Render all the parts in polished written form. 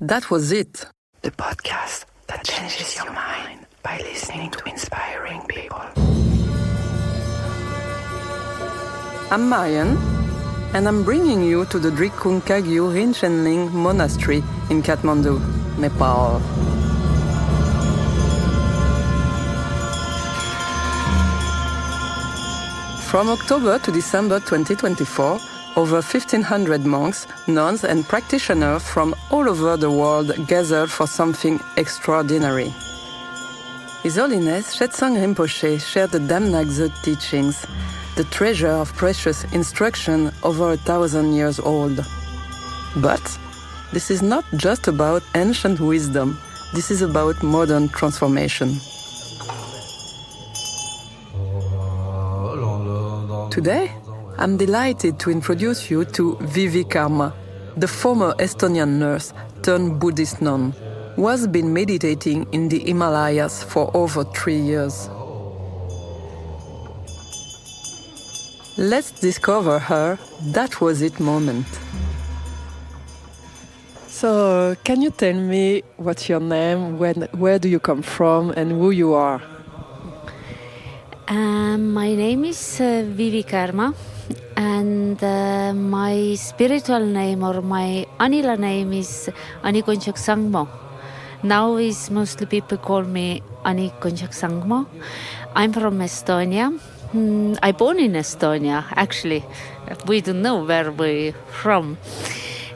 That was it. The podcast that changes your mind by listening to inspiring people. I'm Marion, and I'm bringing you to the Drikung Kagyu Rinchenling monastery in Kathmandu, Nepal. From October to December 2024, over 1,500 monks, nuns and practitioners from all over the world gathered for something extraordinary. His Holiness Chetsang Rinpoche shared the Dam Ngak Dzo teachings, the treasure of precious instruction over 1,000 years old. But this is not just about ancient wisdom, this is about modern transformation. Today, I'm delighted to introduce you to Viivi Karma, the former Estonian nurse turned Buddhist nun, who has been meditating in the Himalayas for over 3 years. Let's discover her "that was it" moment. So, can you tell me what's your name, where do you come from, and who you are? My name is Viivi Karma, and my spiritual name or my Anila name is Ani Konchak Sangmo. Now is mostly people call me Ani Konchak Sangmo. I'm from Estonia. I born in Estonia, actually. We don't know where we're from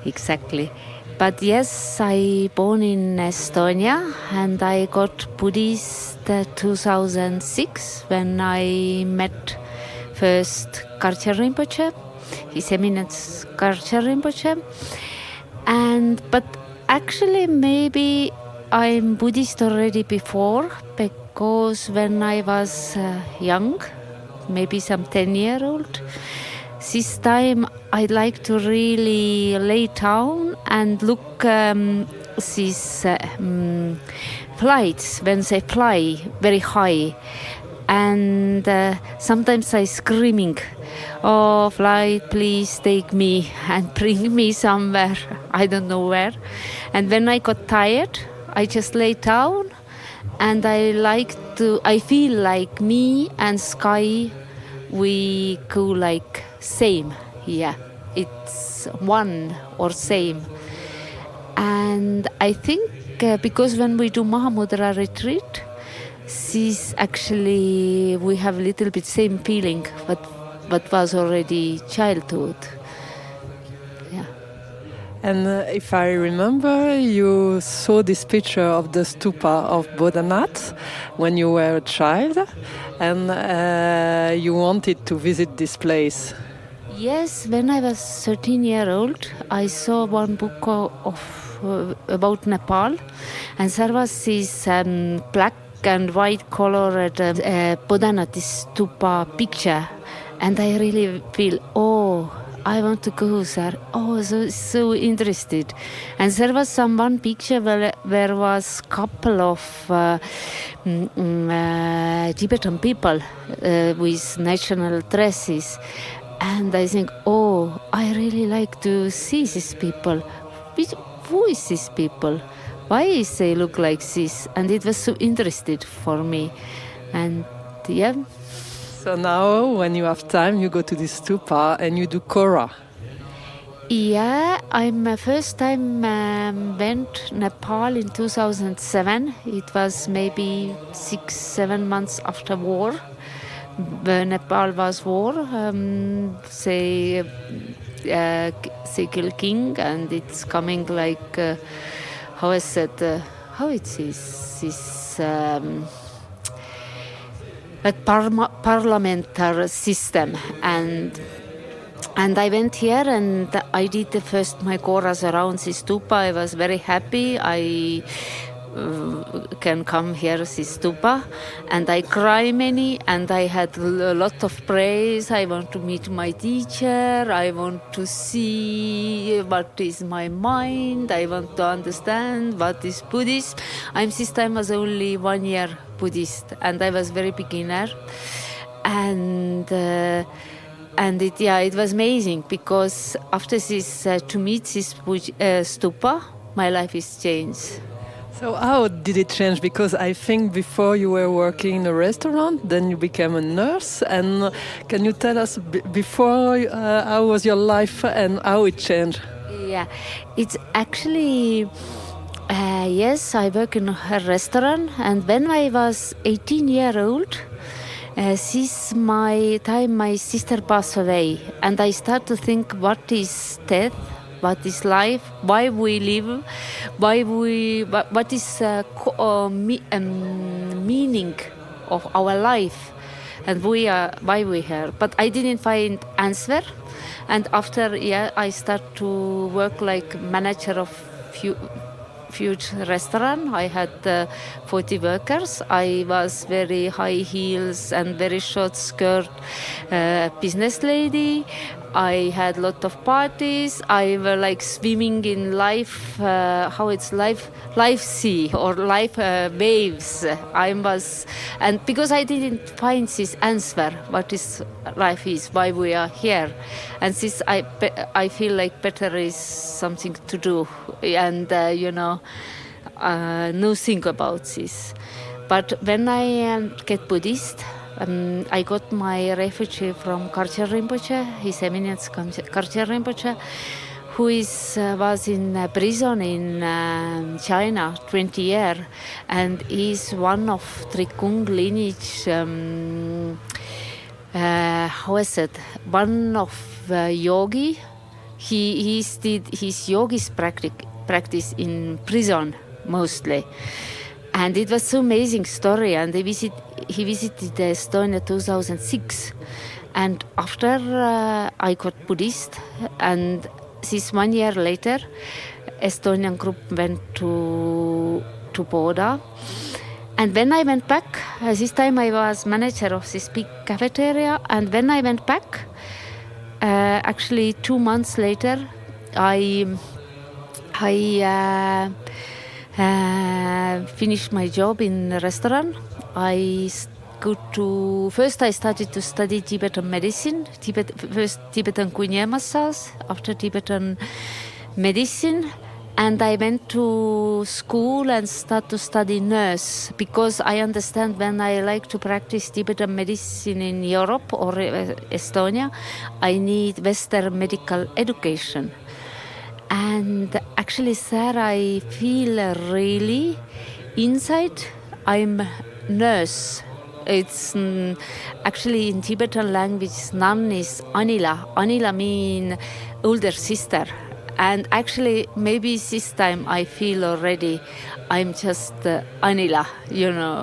exactly. But yes, I born in Estonia and I got Buddhist 2006 when I met first Karcha Rinpoche, His Eminence Karcha Rinpoche. But actually maybe I'm Buddhist already before, because when I was young, maybe some 10-year-old, this time I'd like to really lay down and look these flights when they fly very high. And sometimes I screaming, "Oh, flight, please take me and bring me somewhere." I don't know where. And when I got tired, I just lay down and I feel like me and sky, we go like same. Yeah, it's one or same. And I think because when we do Mahamudra retreat, this actually we have a little bit same feeling what was already childhood. Yeah. And if I remember, you saw this picture of the stupa of Bodhanath when you were a child, and you wanted to visit this place. Yes, when I was 13-year-old, I saw one book about Nepal, and there was this black and white colored Bodhanath stupa picture, and I really feel, I want to go there. So interested. And there was one picture where was couple of Tibetan people with national dresses. And I think, I really like to see these people. Who is these people? Why is they look like this? And it was so interesting for me. And yeah. So now, when you have time, you go to the stupa and you do Kora. Yeah, I'm first time went Nepal in 2007. It was maybe 6-7 months after war. When Nepal was war, they kill king, and it's coming like how I said, how it is this like parliamentary system, and I went here and I did the first my koras around this stupa. I was very happy. I can come here this stupa, and I cry many, and I had a lot of praise. I want to meet my teacher. I want to see what is my mind. I want to understand what is Buddhist. I'm this time was only 1 year Buddhist, and I was very beginner, and it was amazing because after this to meet this stupa my life is changed. So how did it change? Because I think before you were working in a restaurant, then you became a nurse. And can you tell us before how was your life and how it changed? Yeah, it's actually, yes, I work in a restaurant. And when I was 18-year-old, this my time my sister passed away. And I start to think, what is death? What is life? Why we live? What is meaning of our life? And why we here? But I didn't find answer. And after I start to work like manager of huge restaurant. I had 40 workers. I was very high heels and very short skirt business lady. I had lot of parties. I were like swimming in life, how it's life sea or life waves. And because I didn't find this answer, what is life is, why we are here, and this I feel like better is something to do, and no think about this. But when I get Buddhist. I got my refugee from Kagyu Rinpoche, His Eminence Kagyu Rinpoche, who was in prison in China 20 years, and is one of Drikung lineage. How is it? One of yogi. He did his yogi's practice in prison mostly. And it was so amazing story. And he visited Estonia 2006. And after I got Buddhist, and this 1 year later, Estonian group went to Boda. And when I went back, this time I was manager of this big cafeteria. And when I went back, actually 2 months later, I finished my job in a restaurant. First I started to study Tibetan medicine, first Tibetan Kunye massage, after Tibetan medicine. And I went to school and started to study nurse, because I understand when I like to practice Tibetan medicine in Europe or Estonia, I need Western medical education. And actually, sir, I feel really inside I'm nurse. It's actually in Tibetan language, nun is Anila. Anila mean older sister. And actually, maybe this time I feel already I'm just Anila.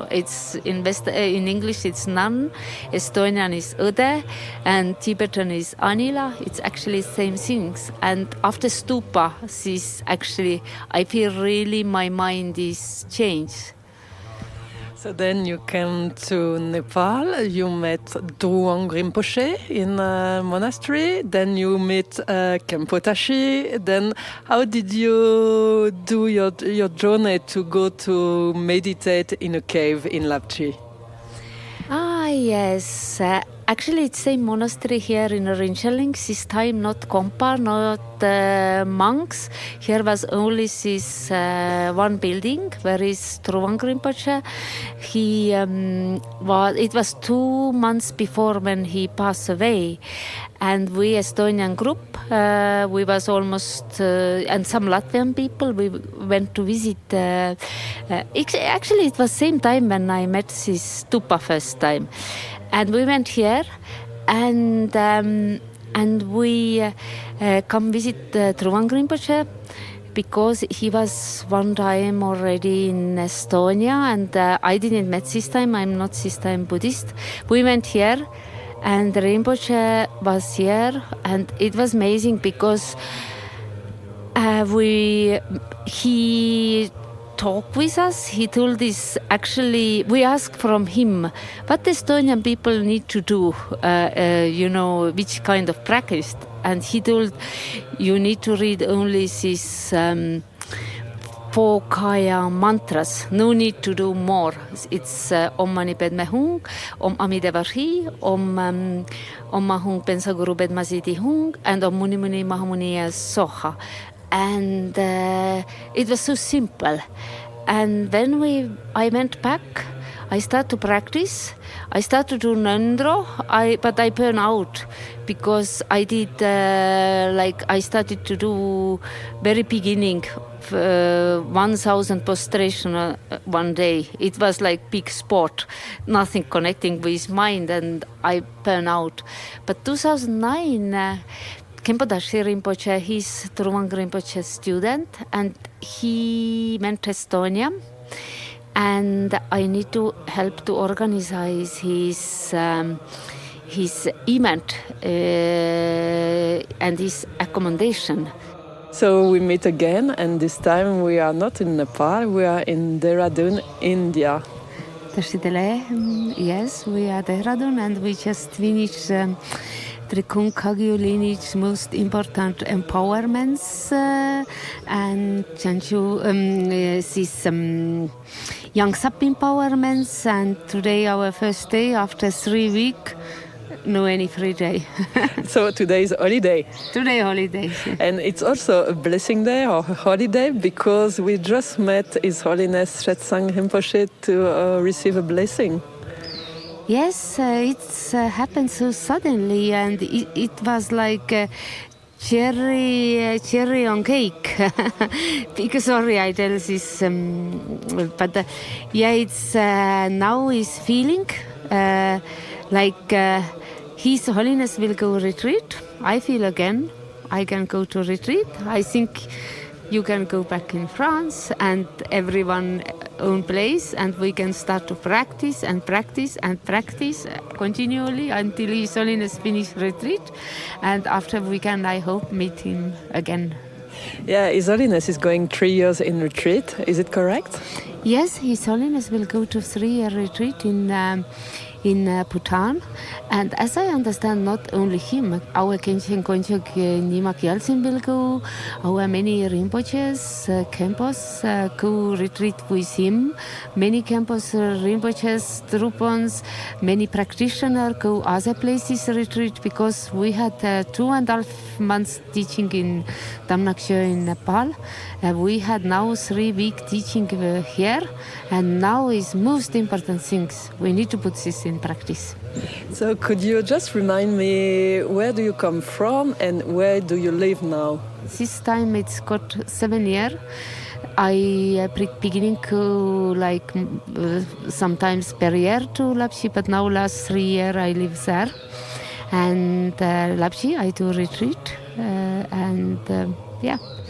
It's in English it's nun, Estonian is Õde, and Tibetan is Anila. It's actually same things. And after stupa, this actually I feel really my mind is changed. So then you came to Nepal, you met Drikung Rinpoche in a monastery, then you met Khenpo Tashi. Then how did you do your journey to go to meditate in a cave in Lapchi? Yes. Actually, it's same monastery here in Rinchenling. This time not Kompa, not monks. Here was only this one building where is Drikung Rinpoche. It was 2 months before when he passed away. And we Estonian group, we was almost, and some Latvian people, we went to visit. Actually, it was same time when I met this stupa first time. And we went here, and we come visit Drikung Rinpoche, because he was one time already in Estonia, and I didn't met this time. I'm not this time Buddhist. We went here, and Rinpoche was here, and it was amazing because he talked with us. He told us, actually, we asked from him what Estonian people need to do, which kind of practice. And he told, you need to read only these 4 kaya mantras. No need to do more. It's Om Mani Padme Hung, Om Amideva Hi, Om Mahung Pensaguru Bedma Siddhi Hung, and Om Muni Muni Mahamuni Soha. And it was so simple. And when I went back, I started to practice. I started to do Nandro, but I burned out because I did I started to do very beginning 1,000 prostration one day. It was like big sport, nothing connecting with mind, and I burned out. But 2009. Kempadashi Rinpoche, he's Drikung Rinpoche's student, and he went to Estonia, and I need to help to organize his event and his accommodation. So we meet again, and this time we are not in Nepal, we are in Dehradun, India. Yes, we are Dehradun, and we just finished Drikung Kagyu lineage most important empowerments and this young sub empowerments, and today our first day after 3 weeks. No any free day. So today is holiday. Today holiday. And it's also a blessing day or a holiday because we just met His Holiness Chetsang Rinpoche to receive a blessing. Yes, it's happened so suddenly, and it was like cherry on cake. Because sorry, I tell this, but it's now is feeling like His Holiness will go retreat. I feel again I can go to retreat. I think you can go back in France and everyone own place, and we can start to practice and practice and practice continually until His Holiness finish retreat, and after we can, I hope, meet him again. Yeah, His Holiness is going 3 years in retreat. Is it correct? Yes, His Holiness will go to 3-year retreat in Bhutan, and as I understand, not only him, our Khenchen Konchok Nyima Gyaltsen will go, our many Rinpoches, campus go retreat with him, many campus Rinpoches, Drupons, many practitioners go other places retreat, because we had 2.5 months teaching in Dam Ngak Dzo in Nepal. We had now 3 weeks teaching here, and now is most important things. We need to put this in practice. So could you just remind me, where do you come from and where do you live now? This time it's got 7 years. I beginning to sometimes per year to Lapchi, but now last 3 years I live there. And Lapchi I do retreat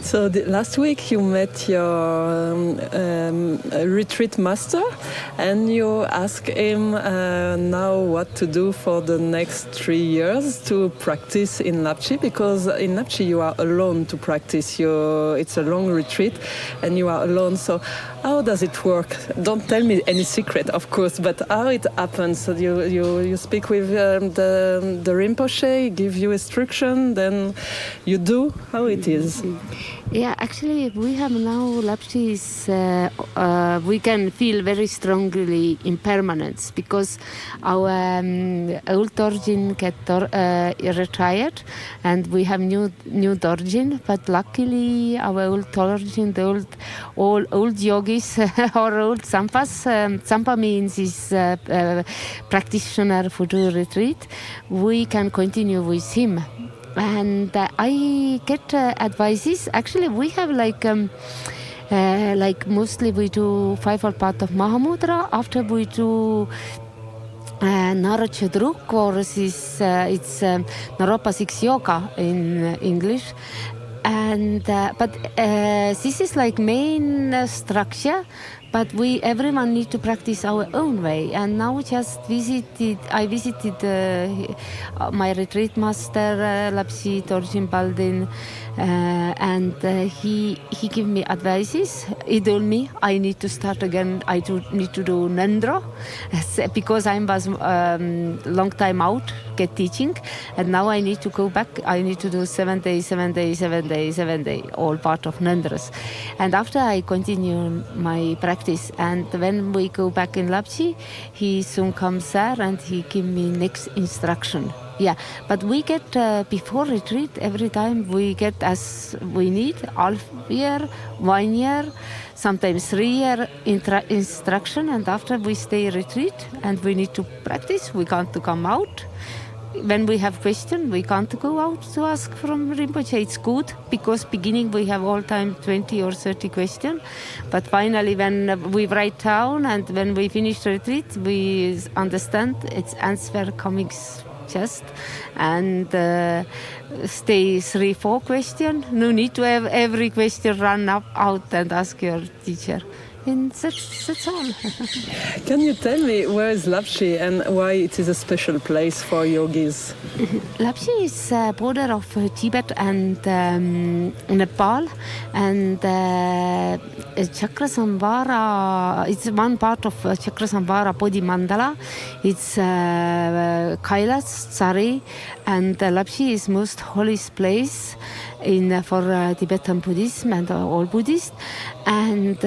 So last week you met your retreat master and you asked him now what to do for the next 3 years to practice in Lapchi, because in Lapchi you are alone to practice. It's a long retreat and you are alone. So how does it work? Don't tell me any secret, of course, but how it happens? So you speak with the Rinpoche, give you instruction, then you do? How it is? Yeah, actually, we have now Lapchis, we can feel very strongly impermanence, because our old Dorjin get retired and we have new Dorjin, but luckily our old Dorjin, the old yogis or old Sampas, Sampa means is practitioner for the retreat, we can continue with him. And I get advices. Actually, we have like mostly we do 5 part of Mahamudra. After we do Narachadruk, or it's Naropa 6 yoga in English. And but this is like main structure. But everyone need to practice our own way. And now I visited my retreat master, Lapsi Dorjin Baldin, and he gave me advices. He told me I need to start again. I need to do Nandro, because I was long time out get teaching, and now I need to go back. I need to do 7 days, 7 days, 7 days, 7 days, all part of Nandras. And after I continue my practice, and when we go back in Lapchi, he soon comes there and he give me next instruction. Yeah, but we get before retreat every time we get as we need half year, 1 year, sometimes 3 year instruction, and after we stay retreat and we need to practice. We can't to come out. When we have question, we can't go out to ask from Rinpoche. It's good because beginning we have all time 20 or 30 questions, but finally when we write down and when we finish retreat, we understand its answer coming just and stay 3-4 questions. No need to have every question run up out and ask your teacher. And that's all. Can you tell me where is Lapshi and why it is a special place for yogis? Lapshi is a border of Tibet and Nepal, and Chakrasamvara, it's one part of Chakrasamvara Bodhi Mandala. It's Kailas, Tsari, and Lapshi is most holiest place for Tibetan Buddhism and all Buddhists. And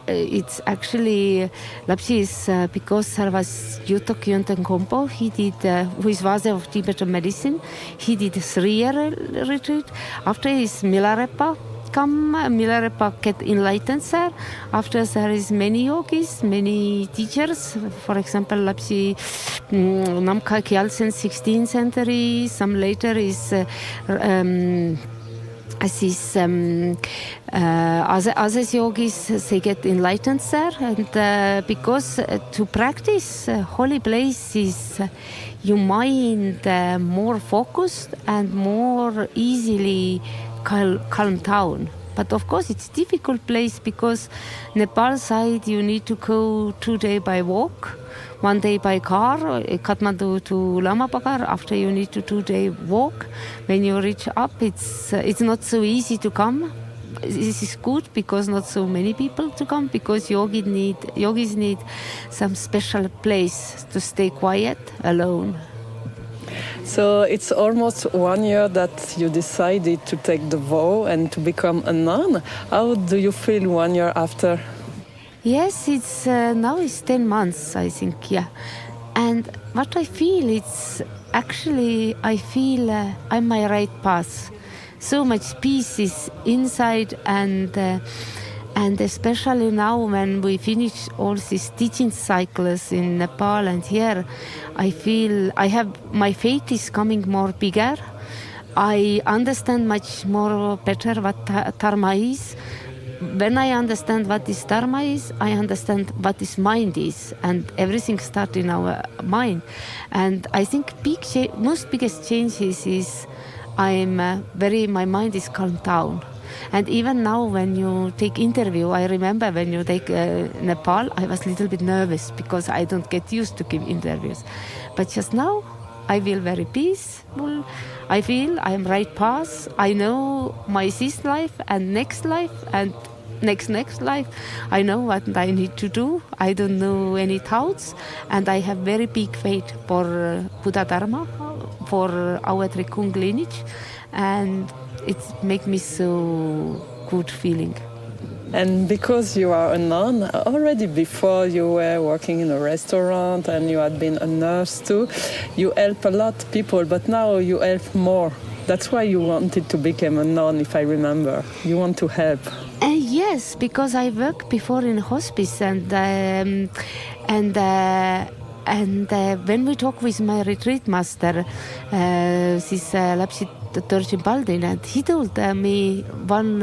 it's actually, Lapshi is because there was Yuto Kyunten Kompo, he did, who is Vasa of Tibetan medicine, he did a 3-year retreat. After his Milarepa Milarepa get enlightened there. After there is many yogis, many teachers. For example, Lapsi Namkha Kyalsen 16th century. Some later is as yogis, they get enlightened there. And because to practice holy place is your mind more focused and more easily calm down. But of course it's difficult place because Nepal side you need to go 2 days by walk, 1 day by car, Kathmandu to Lamapagar. After you need to 2-day walk. When you reach up, it's not so easy to come. This is good because not so many people to come, because yogis need some special place to stay quiet alone. So it's almost 1 year that you decided to take the vow and to become a nun. How do you feel 1 year after? Yes, it's now it's 10 months, I think, yeah. And what I feel, it's actually, I feel I'm my right path. So much peace is inside, and especially now when we finish all these teaching cycles in Nepal and here, I feel my faith is coming more bigger. I understand much more better what Dharma is. When I understand what this Dharma is, I understand what this mind is, and everything starts in our mind. And I think most biggest changes is my mind is calmed down. And even now when you take interview, I remember when you take Nepal, I was a little bit nervous because I don't get used to give interviews. But just now, I feel very peaceful. I feel I am right path. I know my this life and next life and next life. I know what I need to do. I don't know any thoughts. And I have very big faith for Buddha Dharma, for our Drikung lineage. And it makes me so good feeling. And because you are a nun, already before you were working in a restaurant and you had been a nurse too, you help a lot of people, but now you help more. That's why you wanted to become a nun, if I remember. You want to help. Yes, because I worked before in hospice, and when we talk with my retreat master, this Lapsi Turchin Baldin, and he told me one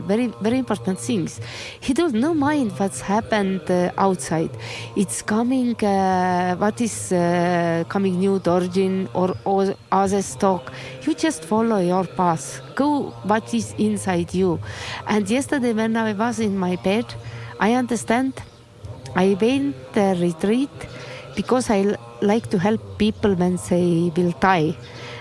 very, very important things. He told, no mind what's happened outside. It's coming, what is coming new origin or other stock. You just follow your path. Go what is inside you. And yesterday when I was in my bed, I understand. I went retreat because I like to help people when they will die.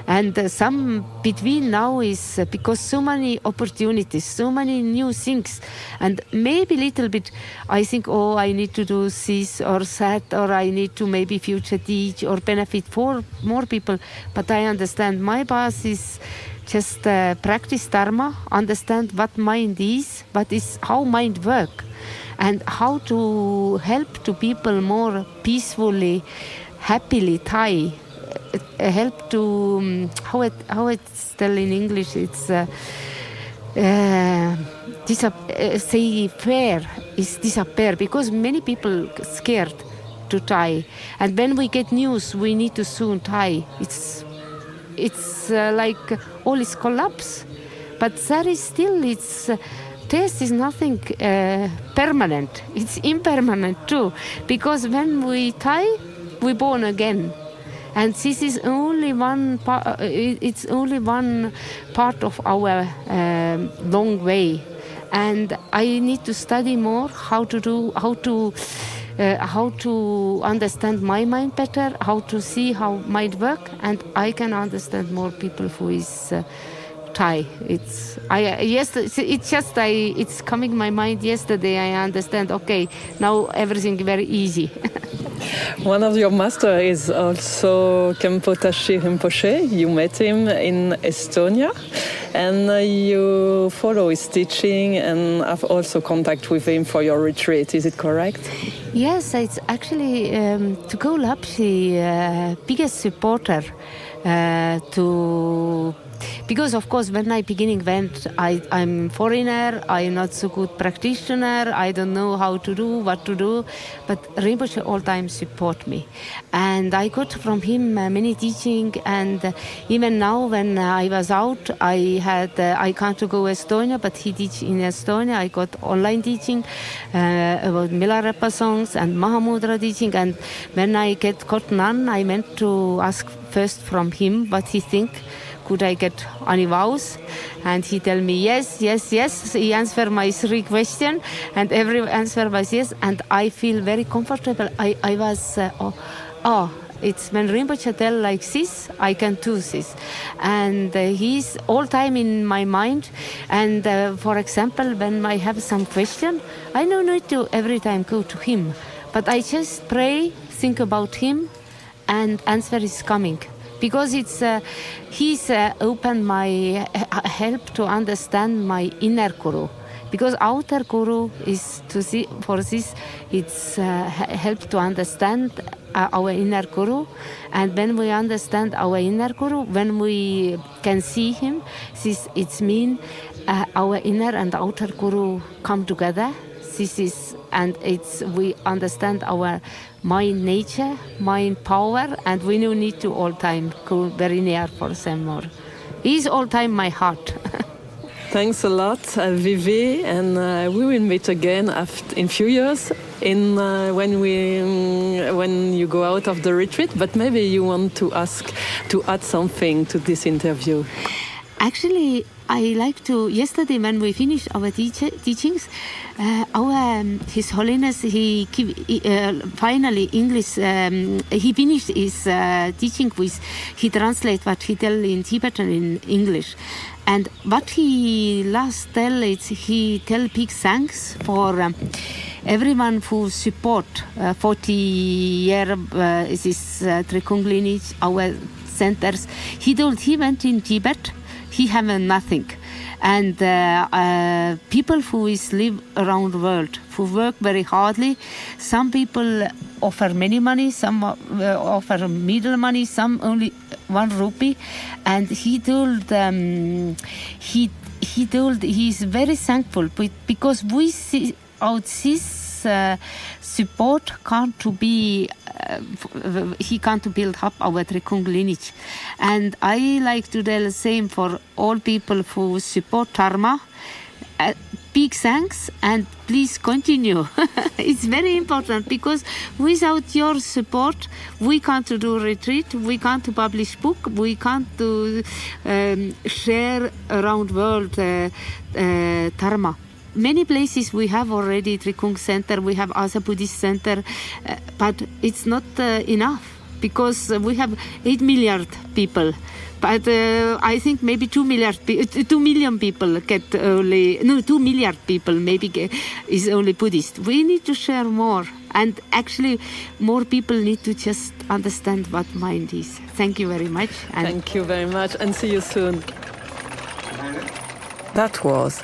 And some between now is because so many opportunities, so many new things. And maybe little bit, I think, I need to do this or that, or I need to maybe future teach or benefit for more people. But I understand my path is just practice Dharma, understand what mind is, how mind work, and how to help to people more peacefully, happily die. help to how it's tell in English. It's fear is disappear because many people scared to tie, and when we get news we need to soon tie. It's like all is collapse, but there is still taste is nothing permanent. It's impermanent too, because when we tie, we born again, and this is only one part. It's only one part of our long way, and I need to study more how to understand my mind better, how to see how might work, and I can understand more people who is Thai. It's coming my mind yesterday. I understand. Okay, now everything very easy. One of your masters is also Khenpo Tashi Rinpoche. You met him in Estonia, and you follow his teaching and have also contact with him for your retreat. Is it correct? Yes, it's actually Tuko Lapsi biggest supporter because of course when I beginning went, I'm foreigner, I'm not so good practitioner, I don't know what to do, but Rinpoche all time support me, and I got from him many teaching, and even now when I was out, I can't go Estonia, but he teach in Estonia. I got online teaching about Milarepa songs and Mahamudra teaching, and when I got none, I meant to ask first from him what he think. Could I get any vows? And he tell me yes. He answered my 3 questions, and every answer was yes. And I feel very comfortable. I was, it's when Rinpoche tell like this, I can do this. And he's all time in my mind. And for example, when I have some question, I don't need to every time go to him. But I just pray, think about him, and answer is coming. Because he's opened my help to understand my inner guru. Because outer guru is for this, it's help to understand our inner guru. And when we understand our inner guru, when we can see him, it's mean our inner and outer guru come together. We understand our mind nature, mind power, and we don't need to all time go very near for them more. He's all time my heart. Thanks a lot, Viivi, and we will meet again in few years when you go out of the retreat. But maybe you want to add something to this interview. Actually, I like to. Yesterday, when we finished our teachings, His Holiness finally English. He finished his teaching with. He translate what he tell in Tibetan in English, and what he last tell is he tell big thanks for everyone who support 40 year this Drikung lineage, our centers. He told he went in Tibet. He have nothing, and people who live around the world, who work very hardly. Some people offer many money, some offer middle money, some only 1 rupee. And he told he's very thankful because we see out this support he can't build up our Drikung lineage. And I like to tell the same for all people who support Dharma. Big thanks, and please continue. It's very important because without your support, we can't do retreat, we can't publish book, we can't do share around world Dharma. Many places we have already Drikung Center, we have other Buddhist center, but it's not enough because we have 8 million people. But I think maybe 2 million people get only, 2 million people maybe is only Buddhist. We need to share more. And actually, more people need to just understand what mind is. Thank you very much. Thank you very much, and see you soon. That was